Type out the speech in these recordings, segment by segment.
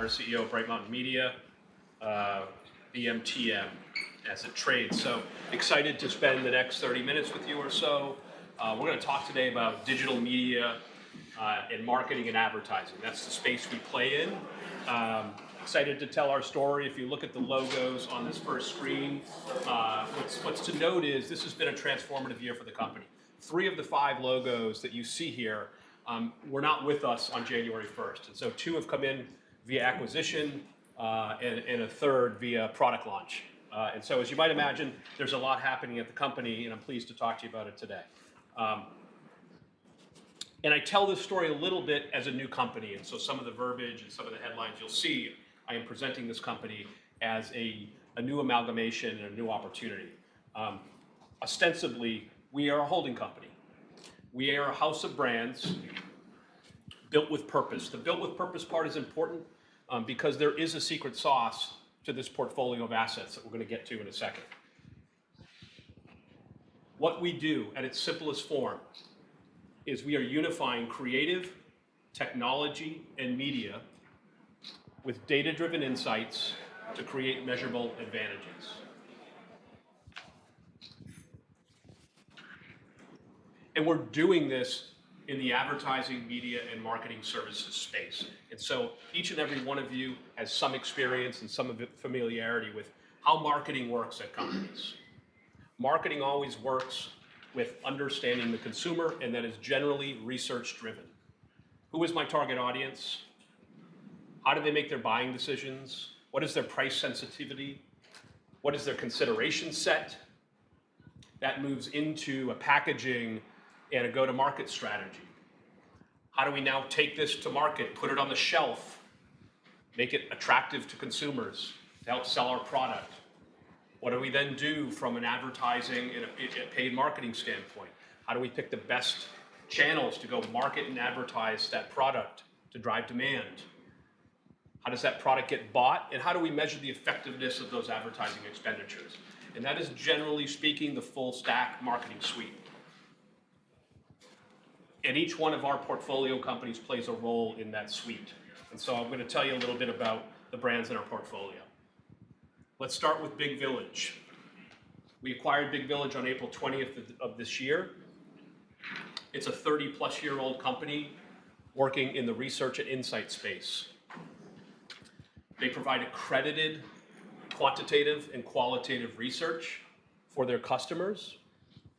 CEO of Bright Mountain Media, BMTM, as it trades. So excited to spend the next 30 minutes with you or so. We're going to talk today about digital media and marketing and advertising. That's the space we play in. Excited to tell our story. If you look at the logos on this first screen, what's to note is this has been a transformative year for the company. 3 of the 5 logos that you see here were not with us on January 1st. And so 2 have come in via acquisition and a 3rd via product launch. And so as you might imagine, there's a lot happening at the company, and I'm pleased to talk to you about it today. And I tell this story a little bit as a new company, and so some of the verbiage and some of the headlines you'll see, I am presenting this company as a new amalgamation and a new opportunity. Ostensibly, we are a holding company. We are a house of brands built with purpose. The built with purpose part is important because there is a secret sauce to this portfolio of assets that we're going to get to in a second. What we do at its simplest form is we are unifying creative, technology, and media with data-driven insights to create measurable advantages. And we're doing this in the advertising, media, and marketing services space. And so each and every one of you has some experience and some familiarity with how marketing works at companies. Marketing always works with understanding the consumer, and that is generally research-driven. Who is my target audience? How do they make their buying decisions? What is their price sensitivity? What is their consideration set? That moves into a packaging and a go-to-market strategy. How do we now take this to market, put it on the shelf, make it attractive to consumers to help sell our product? What do we then do from an advertising and a paid marketing standpoint? How do we pick the best channels to go market and advertise that product to drive demand? How does that product get bought? And how do we measure the effectiveness of those advertising expenditures? And that is, generally speaking, the full stack marketing suite. And each one of our portfolio companies plays a role in that suite. And so I'm going to tell you a little bit about the brands in our portfolio. Let's start with Big Village. We acquired Big Village on April 20th of this year. It's a 30-plus-year-old company working in the research and insight space. They provide accredited quantitative and qualitative research for their customers,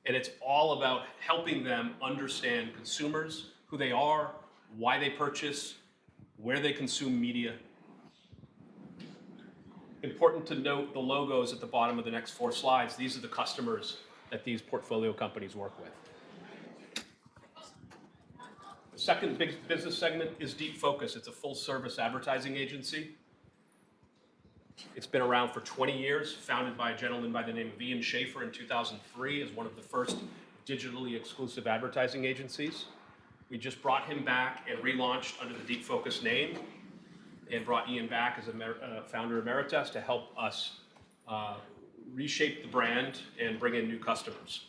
and it's all about helping them understand consumers, who they are, why they purchase, where they consume media. Important to note the logos at the bottom of the next 4 slides. These are the customers that these portfolio companies work with. The second big business segment is Deep Focus. It's a full-service advertising agency. It's been around for 20 years, founded by a gentleman by the name of Ian Schaefer in 2003 as one of the first digitally exclusive advertising agencies. We just brought him back and relaunched under the Deep Focus name and brought Ian back as a founder emeritus to help us reshape the brand and bring in new customers.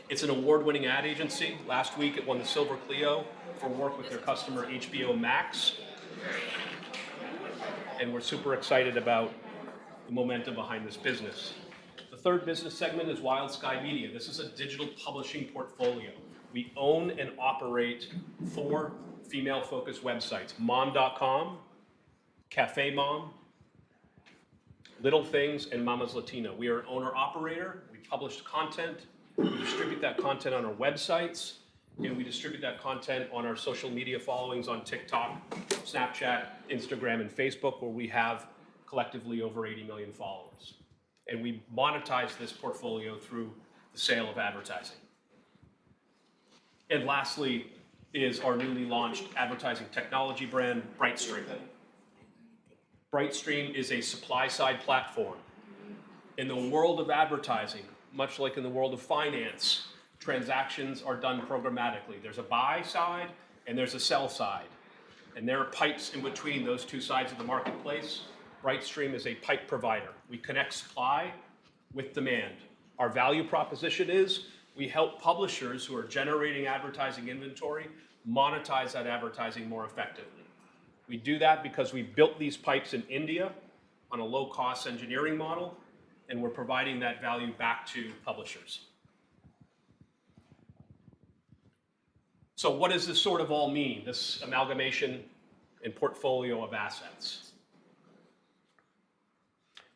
It's an award-winning ad agency. Last week it won the Silver Clio for work with their customer HBO Max. And we're super excited about the momentum behind this business. The third business segment is Wild Sky Media. This is a digital publishing portfolio. We own and operate 4 female-focused websites: mom.com, Cafe Mom, Little Things, and Mama's Latino. We are an owner-operator. We publish content. We distribute that content on our websites, and we distribute that content on our social media followings on TikTok, Snapchat, Instagram, and Facebook, where we have collectively over 80 million followers. And we monetize this portfolio through the sale of advertising. And lastly is our newly launched advertising technology brand, BrightStream. BrightStream is a supply-side platform. In the world of advertising, much like in the world of finance, transactions are done programmatically. There's a buy side and there's a sell side. And there are pipes in between those 2 sides of the marketplace. BrightStream is a pipe provider. We connect supply with demand. Our value proposition is we help publishers who are generating advertising inventory monetize that advertising more effectively. We do that because we built these pipes in India on a low-cost engineering model, and we're providing that value back to publishers. So what does this sort of all mean, this amalgamation and portfolio of assets?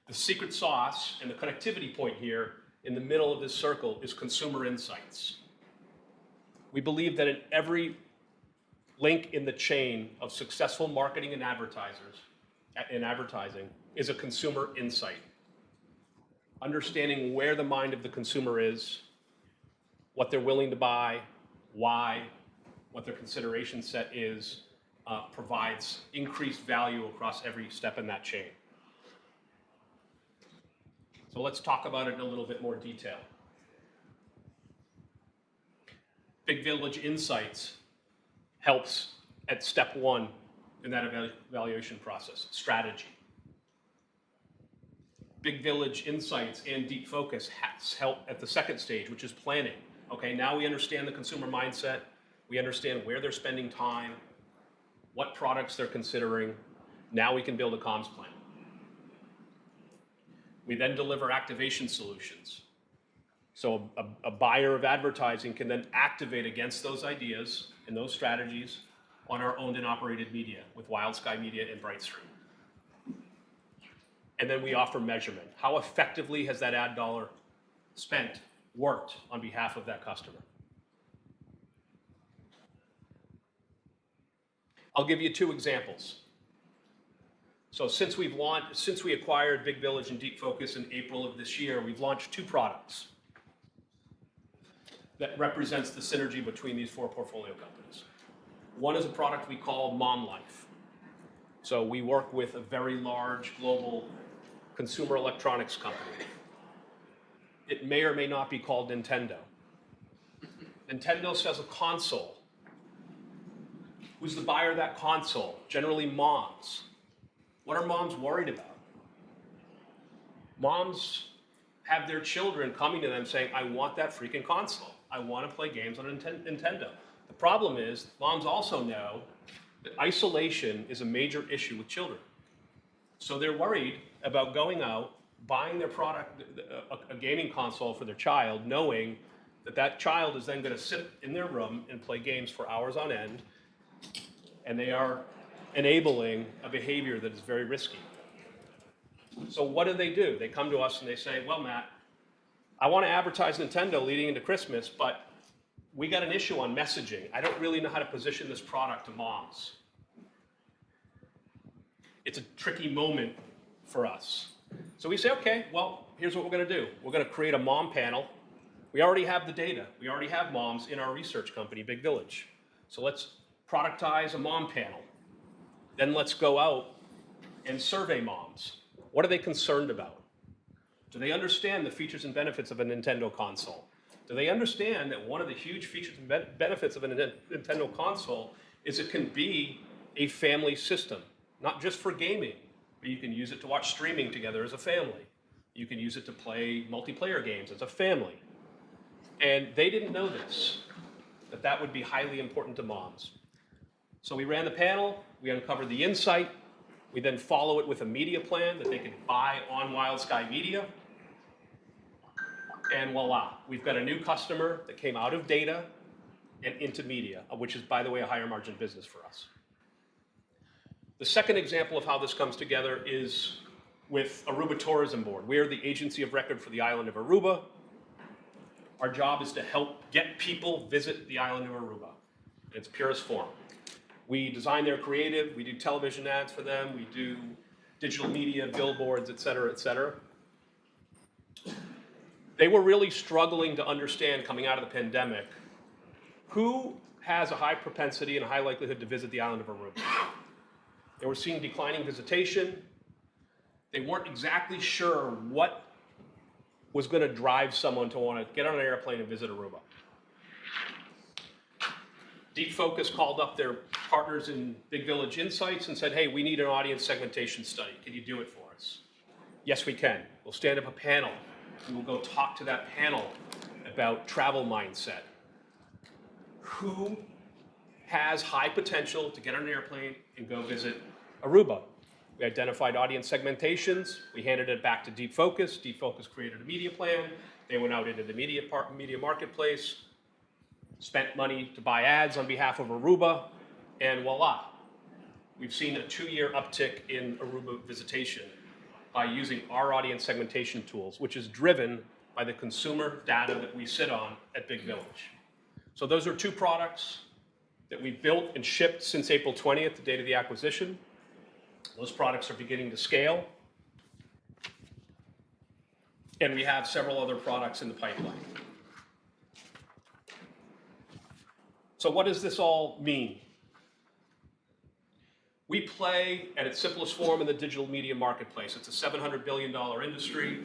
The secret sauce and the connectivity point here in the middle of this circle is consumer insights. We believe that in every link in the chain of successful marketing and advertising is a consumer insight. Understanding where the mind of the consumer is, what they're willing to buy, why, what their consideration set is, provides increased value across every step in that chain. So let's talk about it in a little bit more detail. Big Village Insights helps at step one in that evaluation process, strategy. Big Village Insights and Deep Focus help at the second stage, which is planning. Okay, now we understand the consumer mindset. We understand where they're spending time, what products they're considering. Now we can build a comms plan. We then deliver activation solutions. So a buyer of advertising can then activate against those ideas and those strategies on our owned and operated media with Wild Sky Media and Brightstream. And then we offer measurement. How effectively has that ad dollar spent worked on behalf of that customer? I'll give you two examples. So since we acquired Big Village and Deep Focus in April of this year, we've launched two products that represents the synergy between these four portfolio companies. One is a product we call Mom Life. So we work with a very large global consumer electronics company. It may or may not be called Nintendo. Nintendo sells a console. Who's the buyer of that console? Generally moms. What are moms worried about? Moms have their children coming to them saying, I want that freaking console. I want to play games on Nintendo. The problem is, moms also know that isolation is a major issue with children. So they're worried about going out, buying their product, a gaming console for their child, knowing that that child is then going to sit in their room and play games for hours on end, and they are enabling a behavior that is very risky. So what do? They come to us and they say, well, Matt, I want to advertise Nintendo leading into Christmas, but we got an issue on messaging. I don't really know how to position this product to moms. It's a tricky moment for us. So we say, okay, well, here's what we're going to do. We're going to create a mom panel. We already have the data. We already have moms in our research company, Big Village. So let's productize a mom panel. Then let's go out and survey moms. What are they concerned about? Do they understand the features and benefits of a Nintendo console? Do they understand that one of the huge features and benefits of a Nintendo console is it can be a family system, not just for gaming, but you can use it to watch streaming together as a family. You can use it to play multiplayer games as a family. And they didn't know this, that would be highly important to moms. So we ran the panel, we uncovered the insight, we then follow it with a media plan that they can buy on Wild Sky Media. And voila, we've got a new customer that came out of data and into media, which is, by the way, a higher margin business for us. The second example of how this comes together is with Aruba Tourism Board. We are the agency of record for the island of Aruba. Our job is to help get people visit the island of Aruba in its purest form. We design their creative, we do television ads for them, we do digital media, billboards, et cetera, et cetera. They were really struggling to understand coming out of the pandemic who has a high propensity and a high likelihood to visit the island of Aruba. They were seeing declining visitation. They weren't exactly sure what was going to drive someone to want to get on an airplane and visit Aruba. Deep Focus called up their partners in Big Village Insights and said, hey, we need an audience segmentation study. Can you do it for us? Yes, we can. We'll stand up a panel. We will go talk to that panel about travel mindset. Who has high potential to get on an airplane and go visit Aruba. We identified audience segmentations. We handed it back to Deep Focus. Deep Focus created a media plan. They went out into the media marketplace, spent money to buy ads on behalf of Aruba, and voila. We've seen a 2-year uptick in Aruba visitation by using our audience segmentation tools, which is driven by the consumer data that we sit on at Big Village. So those are 2 products that we built and shipped since April 20th, the date of the acquisition. Those products are beginning to scale. And we have several other products in the pipeline. So what does this all mean? We play at its simplest form in the digital media marketplace. It's a $700 billion industry.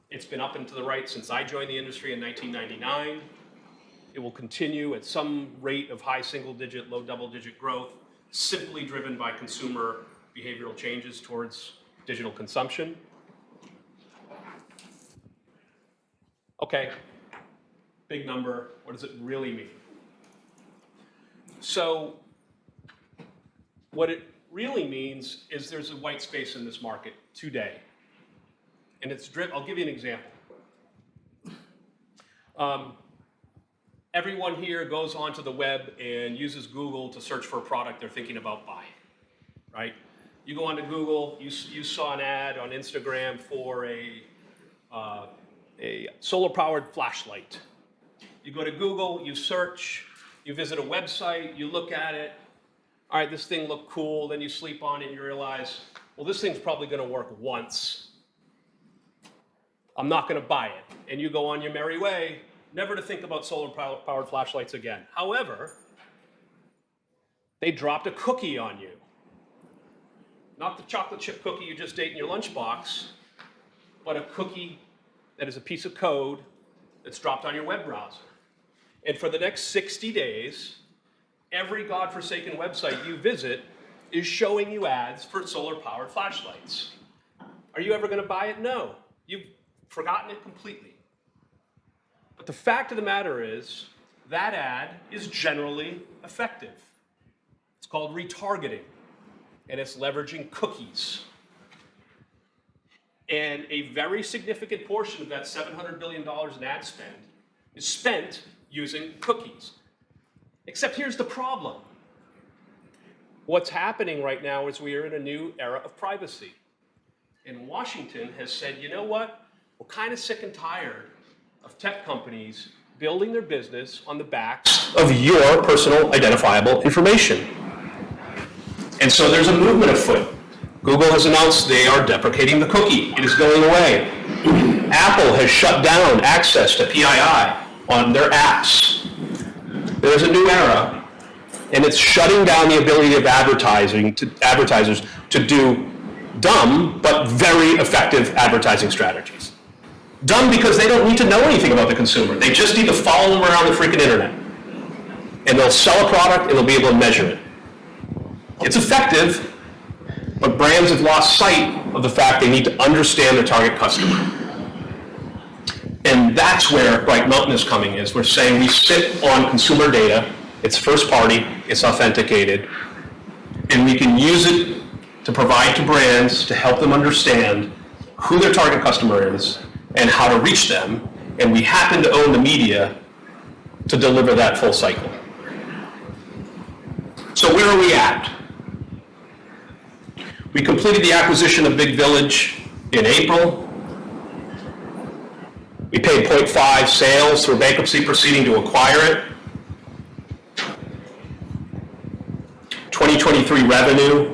It's been up and to the right since I joined the industry in 1999. It will continue at some rate of high single-digit, low double-digit growth, simply driven by consumer behavioral changes towards digital consumption. Okay, big number. What does it really mean? So what it really means is there's a white space in this market today. And it's driven, I'll give you an example. Everyone here goes onto the web and uses Google to search for a product they're thinking about buying, right? You go onto Google, you saw an ad on Instagram for a solar-powered flashlight. You go to Google, you search, you visit a website, you look at it. All right, this thing looked cool. Then you sleep on it and you realize, well, this thing's probably going to work once. I'm not going to buy it. And you go on your merry way, never to think about solar-powered flashlights again. However, they dropped a cookie on you. Not the chocolate chip cookie you just ate in your lunchbox, but a cookie that is a piece of code that's dropped on your web browser. And for the next 60 days, every godforsaken website you visit is showing you ads for solar-powered flashlights. Are you ever going to buy it? No. You've forgotten it completely. But the fact of the matter is, that ad is generally effective. It's called retargeting, and it's leveraging cookies. And a very significant portion of that $700 billion in ad spend is spent using cookies. Except here's the problem. What's happening right now is we are in a new era of privacy. And Washington has said, you know what? We're kind of sick and tired of tech companies building their business on the backs of your personal identifiable information. And so there's a movement afoot. Google has announced they are deprecating the cookie. It is going away. Apple has shut down access to PII on their apps. There's a new era, and it's shutting down the ability of advertisers to do dumb but very effective advertising strategies. Dumb because they don't need to know anything about the consumer. They just need to follow them around the freaking internet. And they'll sell a product and they'll be able to measure it. It's effective, but brands have lost sight of the fact they need to understand their target customer. And that's where Bright Mountain is coming is. We're saying we sit on consumer data, it's first party, it's authenticated, and we can use it to provide to brands to help them understand who their target customer is and how to reach them, and we happen to own the media to deliver that full cycle. So where are we at? We completed the acquisition of Big Village in April. We paid 0.5 sales through a bankruptcy proceeding to acquire it. 2023 revenue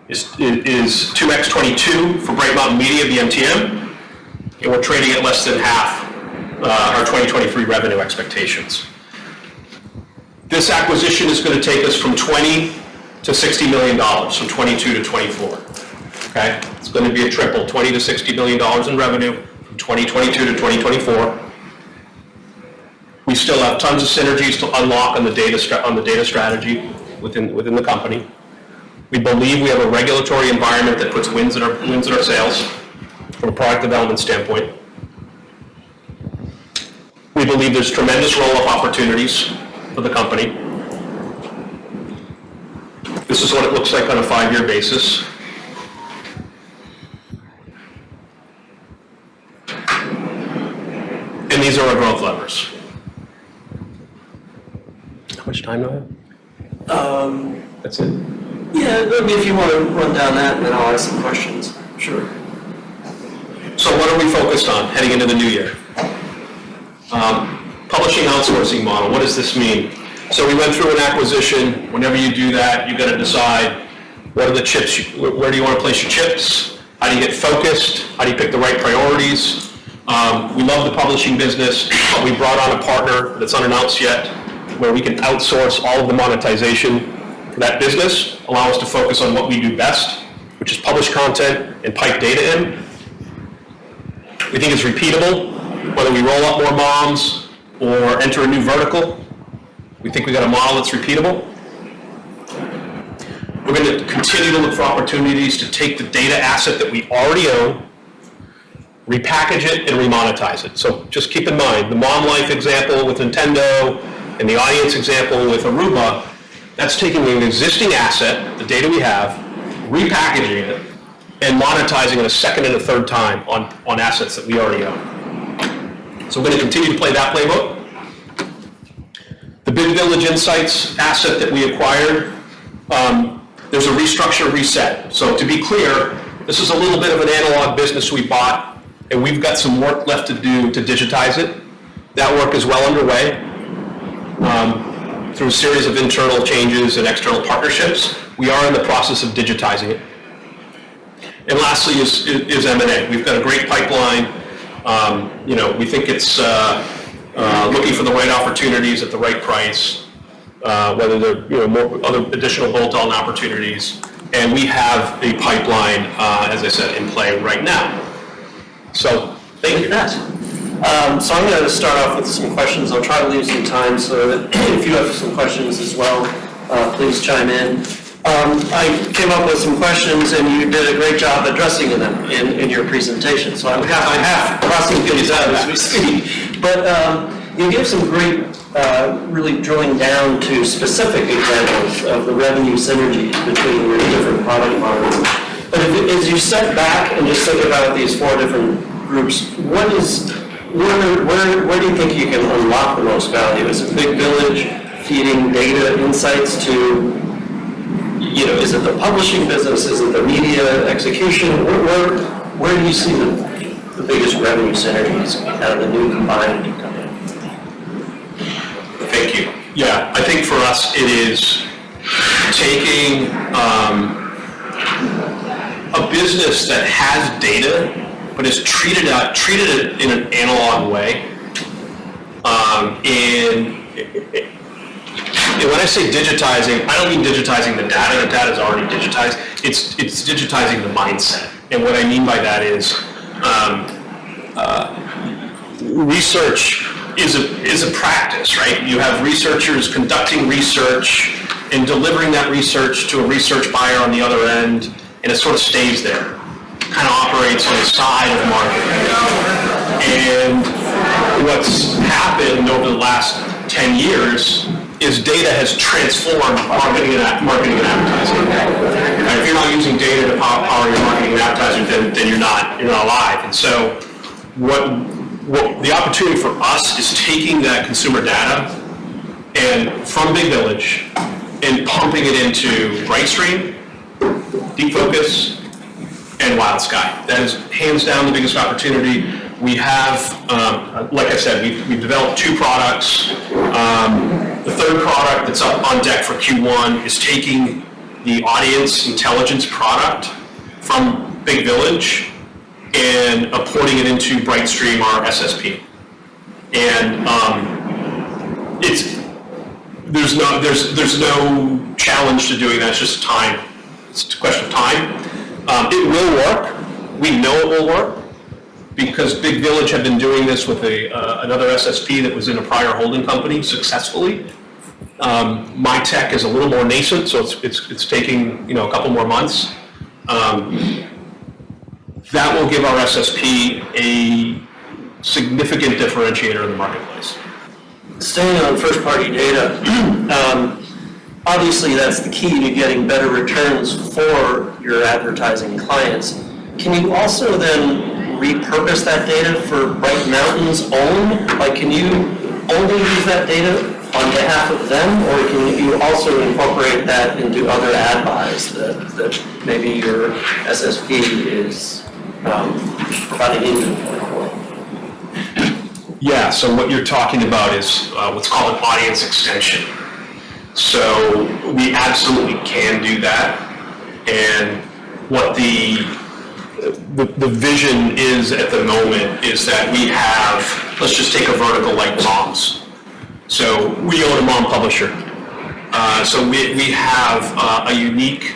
is 2x 22 for Bright Mountain Media, BMTM, and we're trading at less than half our 2023 revenue expectations. This acquisition is going to take us from $20 to $60 million, from 22 to 24. Okay, it's going to be a triple, $20 to $60 million in revenue from 2022 to 2024. We still have tons of synergies to unlock on the data strategy within the company. We believe we have a regulatory environment that puts wins in our sails from a product development standpoint. We believe there's tremendous roll-up opportunities for the company. This is what it looks like on a 5-year basis. And these are our growth levers. How much time do I have? That's it. Yeah, maybe if you want to run down that, and then I'll ask some questions. Sure. So what are we focused on heading into the new year? Publishing outsourcing model. What does this mean? So we went through an acquisition. Whenever you do that, you've got to decide what are the chips, where do you want to place your chips? How do you get focused? How do you pick the right priorities? We love the publishing business, but we brought on a partner that's unannounced yet, where we can outsource all of the monetization for that business, allow us to focus on what we do best, which is publish content and pipe data in. We think it's repeatable, whether we roll up more moms or enter a new vertical. We think we got a model that's repeatable. We're going to continue to look for opportunities to take the data asset that we already own, repackage it, and remonetize it. So just keep in mind, the Mom Life example with Nintendo and the audience example with Aruba, that's taking an existing asset, the data we have, repackaging it, and monetizing it a second and a third time on assets that we already own. So we're going to continue to play that playbook. The Big Village Insights asset that we acquired, there's a restructure reset. So to be clear, this is a little bit of an analog business we bought, and we've got some work left to do to digitize it. That work is well underway. Through a series of internal changes and external partnerships, we are in the process of digitizing it. And lastly is M&A. We've got a great pipeline. We think it's looking for the right opportunities at the right price, whether they're more other additional bolt-on opportunities. And we have a pipeline, as I said, in play right now. So thank you. So I'm going to start off with some questions. I'll try to leave some time so that if you have some questions as well, please chime in. I came up with some questions, and you did a great job addressing them in your presentation. So I'm half crossing things out as we speak. But you gave some great, really drilling down to specific examples of the revenue synergies between your different product models. But as you step back and just think about these 4 different groups, where do you think you can unlock the most value? Is it Big Village feeding data insights to, is it the publishing business? Is it the media execution? Where do you see the biggest revenue synergies out of the new combined company? Thank you. Yeah, I think for us it is taking a business that has data but is treated it in an analog way. And when I say digitizing, I don't mean digitizing the data. The data is already digitized. It's digitizing the mindset. And what I mean by that is research is a practice, right? You have researchers conducting research and delivering that research to a research buyer on the other end, and it sort of stays there. Kind of operates on the side of marketing. And what's happened over the last 10 years is data has transformed marketing and advertising. And if you're not using data to power your marketing and advertising, then you're not alive. And so what the opportunity for us is taking that consumer data and from Big Village and pumping it into BrightStream, Deep Focus, and Wild Sky. That is hands down the biggest opportunity. We have, like I said, we've developed 2 products. The third product that's up on deck for Q1 is taking the audience intelligence product from Big Village and porting it into BrightStream, our SSP. And there's no challenge to doing that. It's just time. It's a question of time. It will work. We know it will work because Big Village had been doing this with another SSP that was in a prior holding company successfully. My tech is a little more nascent, so it's taking a couple more months. That will give our SSP a significant differentiator in the marketplace. Staying on first-party data, obviously that's the key to getting better returns for your advertising clients. Can you also then repurpose that data for Bright Mountain's own? Like, can you only use that data on behalf of them, or can you also incorporate that into other ad buys that maybe your SSP is providing inventory for? Yeah, so what you're talking about is what's called an audience extension. So we absolutely can do that. And what the vision is at the moment is that we have, let's just take a vertical like moms. So we own a mom publisher. So we have a unique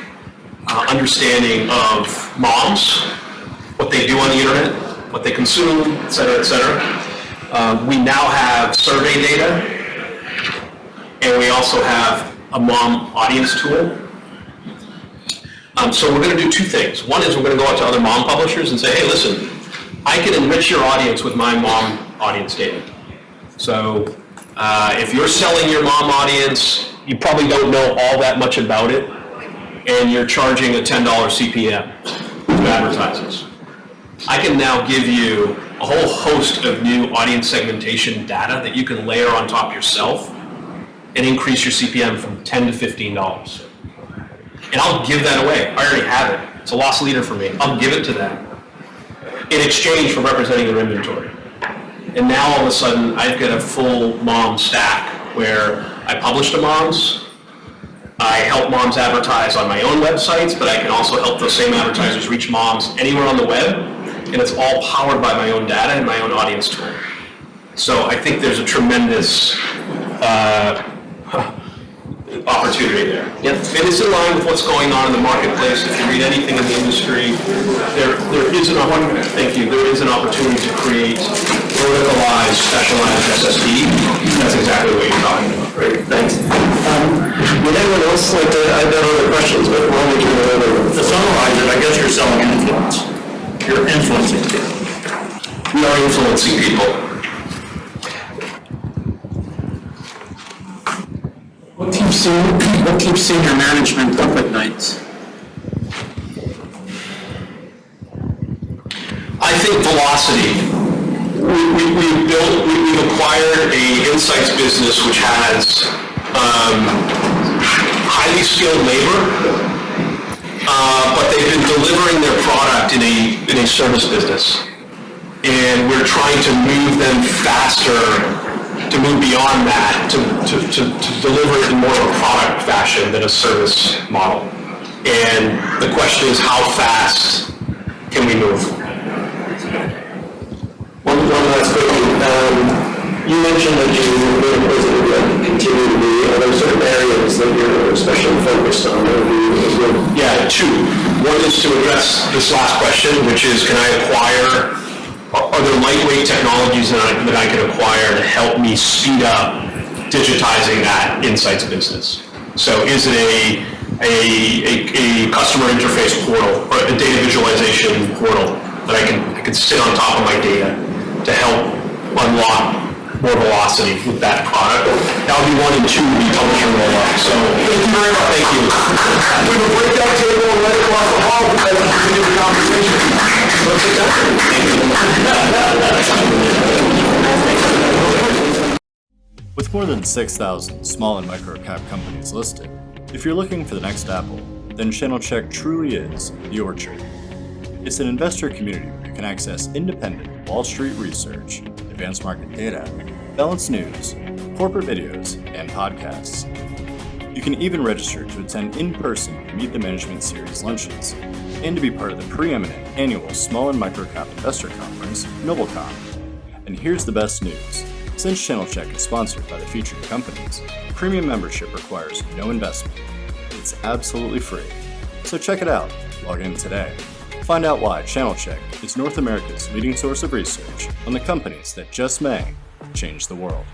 understanding of moms, what they do on the internet, what they consume, et cetera, et cetera. We now have survey data, and we also have a mom audience tool. So we're going to do two things. One is we're going to go out to other mom publishers and say, hey, listen, I can enrich your audience with my mom audience data. So if you're selling your mom audience, you probably don't know all that much about it, and you're charging a $10 CPM to advertisers. I can now give you a whole host of new audience segmentation data that you can layer on top yourself and increase your CPM from $10 to $15. And I'll give that away. I already have it. It's a loss leader for me. I'll give it to them in exchange for representing their inventory. And now all of a sudden, I've got a full mom stack where I publish to moms, I help moms advertise on my own websites, but I can also help those same advertisers reach moms anywhere on the web, and it's all powered by my own data and my own audience tool. So I think there's a tremendous opportunity there. Yep. And it's in line with what's going on in the marketplace. If you read anything in the industry, there is an opportunity. Thank you. There is an opportunity to create verticalized, specialized SSP. That's exactly what you're talking about. Great, thanks. Would anyone else like to? I've got other questions, but we're only doing another. To summarize it, I guess you're selling influence. You're influencing people. We are influencing people. What keeps senior management up at night? I think velocity. We've acquired a insights business which has highly skilled labor, but they've been delivering their product in a service business, and we're trying to move them faster, to move beyond that, to deliver it in more of a product fashion than a service model. And the question is, how fast can we move? One last quick. You mentioned that you were going to continue to be. Are there certain areas that you're especially focused on? Yeah, two. One is to address this last question, which is, can I acquire, are there lightweight technologies that I can acquire to help me speed up digitizing that insights business? So is it a customer interface portal or a data visualization portal that I can sit on top of my data to help unlock more velocity with that product? That would be one, and two would be publisher roll-up. So thank you very much. Thank you. We have a breakout table right across the hall because we continue the conversation. Let's sit down. With more than 6,000 small and micro-cap companies listed, if you're looking for the next Apple, then Channel Check truly is your tree. It's an investor community where you can access independent Wall Street research, advanced market data, balanced news, corporate videos, and podcasts. You can even register to attend in-person Meet the Management Series luncheons, and to be part of the preeminent annual Small and Microcap Investor Conference, NobleCon. And here's the best news. Since Channel Check is sponsored by the featured companies, premium membership requires no investment. It's absolutely free. So check it out. Log in today. Find out why Channel Check is North America's leading source of research on the companies that just may change the world.